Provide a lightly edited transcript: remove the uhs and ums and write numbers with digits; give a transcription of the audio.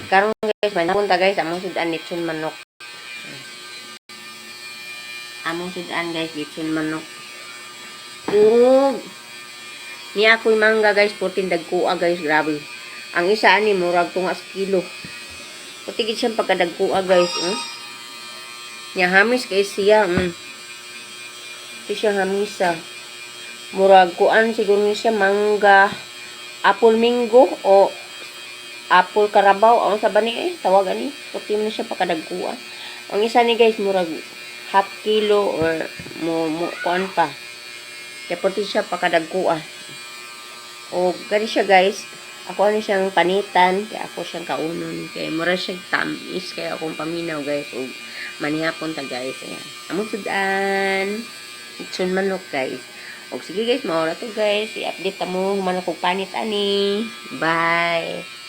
Karon guys, may napunta guys, among sudan lechon manok. Among sudan guys, lechon manok. Ug ni ako'y mangga guys, 14 dagkuha guys, grabe. Ang isa ani murag tunga sa kilo. Putigid siyang pagkadagkuha guys. Nya hamis kay siya. Ito siya hamisa. Murag kuan siguro ni siya mangga, apple mango o apple karabaw. Ang sa bani tawag ani. Puti mo na siya pagkadagkuha. Ang isa ni guys murag half kilo or mo kuan pa. Kaya puti siya pagkadagkuha. O gani siya guys. Ako ano siyang panitan, kaya ako siyang kaunon. Kaya mura siyang tamis, kaya akong paminaw guys. O manihapon ta guys. Ayan. Among sudan. Lechon manok guys. O sige guys, maura to guys. I-update ta mo manok panit ani. Bye.